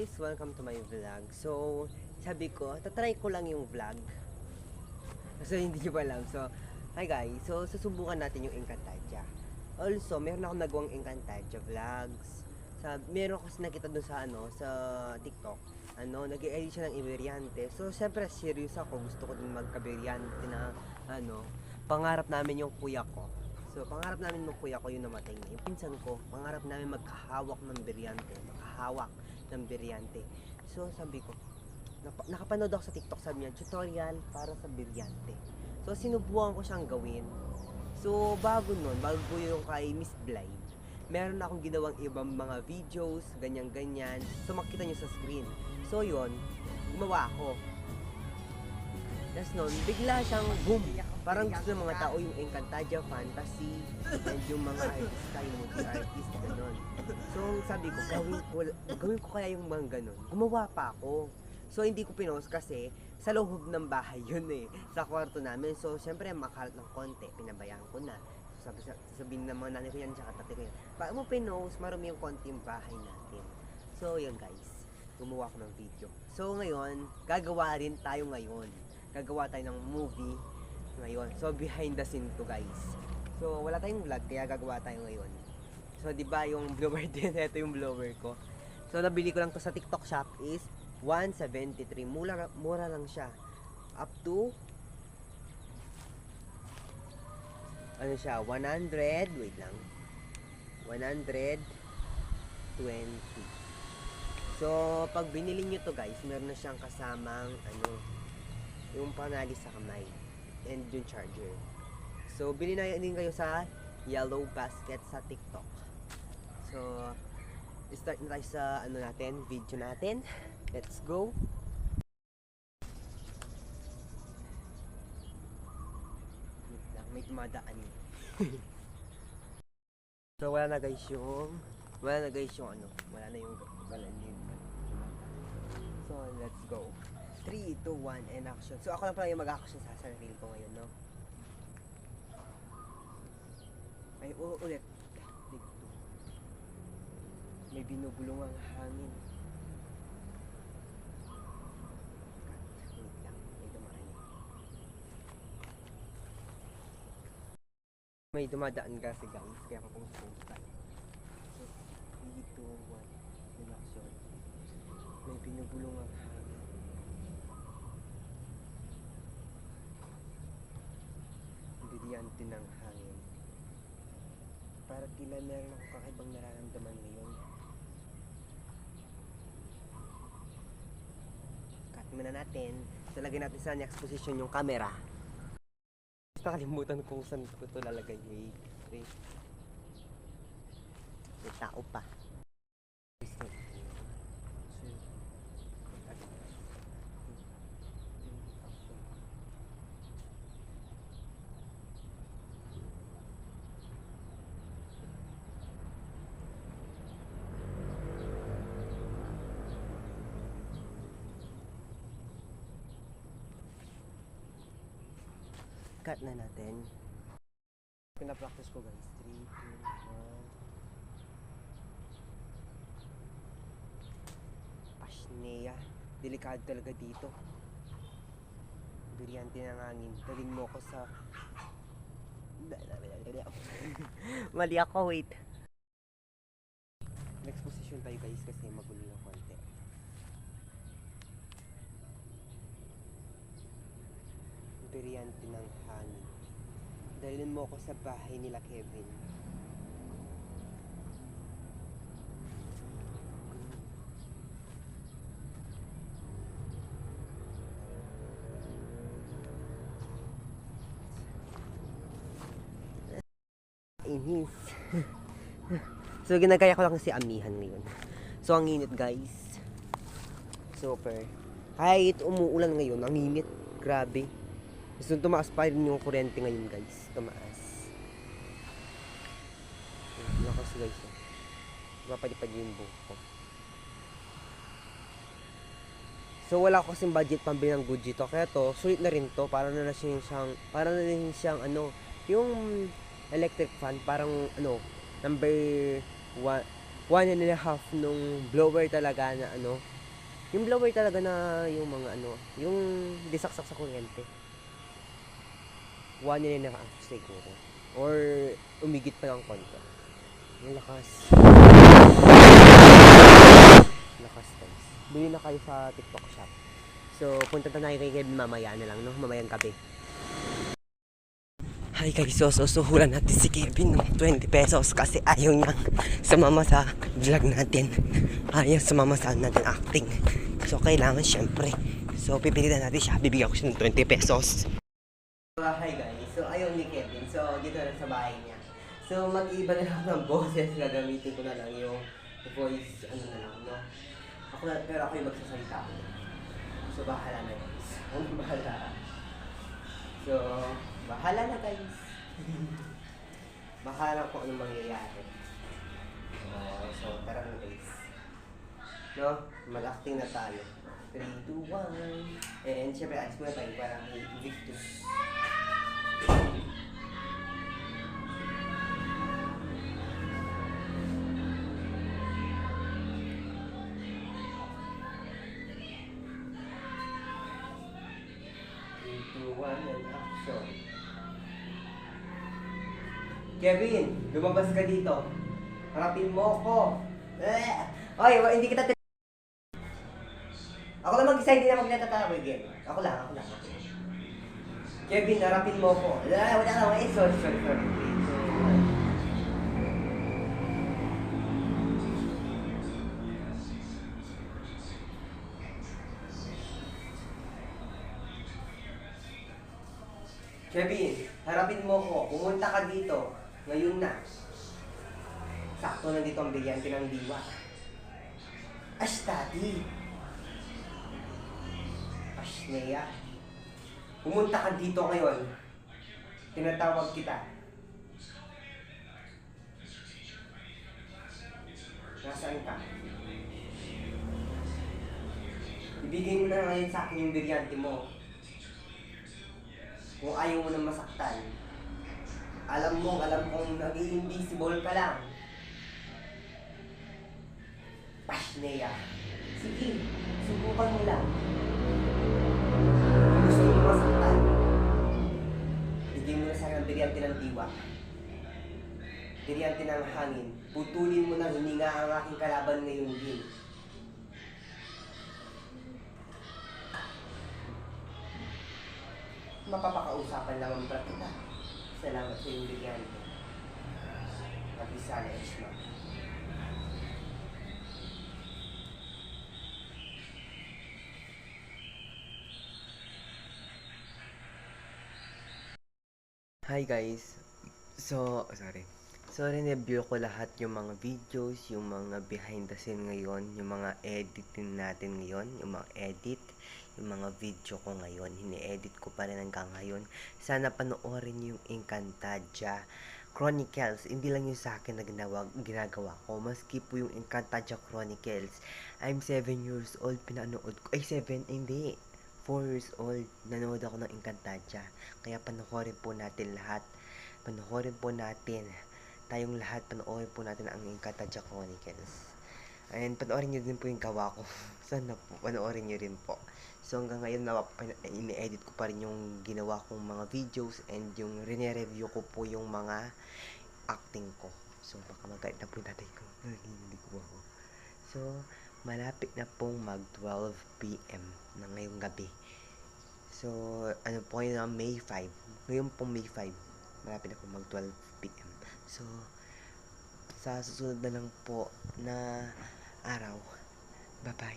guys! Welcome to my vlog. So, sabi ko, tatry ko lang yung vlog. So, hindi nyo pa alam. So, hi guys! So, susubukan natin yung Encantadia. Also, meron ako nagawang Encantadia vlogs. Meron ako nakita doon sa TikTok. Nag-i-edit siya ng Iberiante. So, syempre, serious ako. Gusto ko din magka-Iberiante na, pangarap namin yung kuya ko. So, pangarap namin ng kuya ko yung namatay na. Yung pinsan ko, pangarap namin magkahawak ng biryante. Makahawak ng biryante. So, sabi ko, nakapanood ako sa TikTok, sabi niya, tutorial para sa biryante. So, sinubukan ko siyang gawin. So, bago yung kay Miss Blythe, meron akong ginawang ibang mga videos, ganyan-ganyan. So, makita nyo sa screen. So, yun, gumawa ako. Tapos nun, bigla siyang boom! Parang gusto ng mga tao yung Encantadia fantasy and yung mga artista, yung multi-artist, gano'n. So, sabi ko, gawin ko kaya yung mga gano'n. Gumawa pa ako. So, hindi ko pinost kasi sa loob ng bahay yun sa kwarto namin. So, syempre, makalat ng konti, pinabayaan ko na. So, sabihin ng mga nanay ko yan, tsaka tatay ko yan, bakit mo pinost, marami yung konti yung bahay natin. So, yun guys, gumawa ko ng video. So, ngayon, gagawa rin tayo ngayon. Gagawa tayo ng movie ngayon. So, behind the scene to guys. So, wala tayong vlog, kaya gagawa tayo ngayon. So, di ba yung blower din? Ito yung blower ko. So, nabili ko lang to sa TikTok shop is 173. Mura lang siya. Up to ano siya? 100. Wait lang. 120. So, pag binili nyo to guys, meron na siyang kasamang yung panali sa kamay and yung charger. So, bili na din kayo sa Yellow Basket sa TikTok. So, start na tayo sa video natin. Let's go. Wait lang, may dumadaan. So, wala na yung wala na yung So, let's go. 3, 2, 1, and action. So, ako lang pala yung mag-action sa sarili ko ngayon, no? Ay, ulit. Take 2. May binubulong ang hangin. Wait lang, may dumaan. May dumadaan kasi guys, kaya ako kung post tayo. So, 3, 2, 1, and action. May binubulong ang hangin. Biryante ng hangin. Para tila meron ako kakaibang nararamdaman ngayon. Cut muna natin. So, lagyan natin sa next position yung camera. Nakalimutan kung saan ko ito lalagay. Wait. May tao pa. Cut na natin. Pina-practice ko guys. 3, 2, 1. Pashnea. Delikado talaga dito. Biryante ng hangin. Galing mo ko sa mali ako, wait. Next position tayo guys kasi magulo ng konti. Biryante ng hangin. Dalhin mo ko sa bahay nila Kevin. Inis. So, ginagaya ko lang si Amihan ngayon. So, ang init guys. Super. Kahit umuulan ngayon, ang init. Grabe. Gusto tumaas pa rin yung kuryente ngayon guys. Tumaas. Lakas guys. Mapalipad yung buhok ko. So wala ko kasing budget pambili ng Gucci to. Kaya to, sulit na rin to. Para na rin siyang yung electric fan. Parang number 1.5 nung blower talaga na Yung blower talaga na yung mga ano, yung disaksak sa kuryente. 1.5 siguro. Or umigit pa lang konti. Yung lakas. Lakas guys. Bili na kayo sa TikTok shop. So, punta na tayo kay Kevin mamaya na lang, no? Mamayang gabi. Hi guys, so hulan natin si Kevin ng 20 pesos kasi ayaw niyang sumama sa vlog natin. Ayaw sumama sa natin acting. So, kailangan syempre. So, pipilitan natin siya. Bibigyan ko siya ng 20 pesos. Hi guys, so ayaw ni Kevin. So, dito na sa bahay niya. So, mag-iiba na lang ng boses. Gagamitin ko na lang yung voice, ano na lang, no? Pero ako yung magsasalita ko. So, bahala na guys. Bahala. So, bahala na guys. Bahala kung anong mangyayari. So, tara na guys. No? Mag-acting na tayo. 3, 2, 1. And syempre, alis muna tayo para may victus. Kevin, lumabas ka dito. Harapin mo ko. Oy, hindi kita ako lang mag-isa, hindi na magnatatawag, Kevin. Ako lang. Kevin, harapin mo ko. Wala ka, sorry. Kevin, harapin mo ko. Pumunta ka dito. Ngayon na. Sakto nandito ang bilyante ng diwa. Ash, Daddy. Ash, Nea. Pumunta ka dito ngayon. Tinatawag kita. Nasaan ka? Ibigay mo na ngayon sa akin yung biryante mo. Kung ayaw mo nang masaktan. Alam kong nag-i-invisible ka lang. Pashnea. Sige, subukan mo lang. Kung gusto mo masaktan, bigyan mo na sa akin ang biryante ng diwa. Biryante ng hangin. Putulin mo ng hininga ang aking kalaban ngayong game. Mapapakausapan lang ang kita. Salamat sa iyong biryante. Kabisala, Esma. Hi guys. So, review ko lahat yung mga videos, yung mga behind the scene ngayon, yung mga editing natin ngayon, yung mga edit, yung mga video ko ngayon, hini-edit ko pa rin hanggang ngayon. Sana panoorin yung Encantadia Chronicles. Hindi lang yung sa akin na ginagawa ko. Maski po yung Encantadia Chronicles. I'm 7 years old, pinanood ko. 7, hindi. 4 years old, nanood ako ng Encantadia. Kaya panoorin po natin lahat. Tayong lahat, panoorin po natin ang Encantadia Chronicles. And panoorin nyo din po yung gawa ko. Sana po, panoorin nyo rin po. So hanggang ngayon, ini-edit ko pa rin yung ginawa kong mga videos and yung rene-review ko po yung mga acting ko. So baka magalit na po natin ko. Hindi ko ako. So, malapit na pong mag 12 PM na ngayong gabi. So, ano po yun na May 5. Ngayon pong May 5. Malapit na pong mag 12 PM. So, sa susunod na lang po na araw. Bye-bye.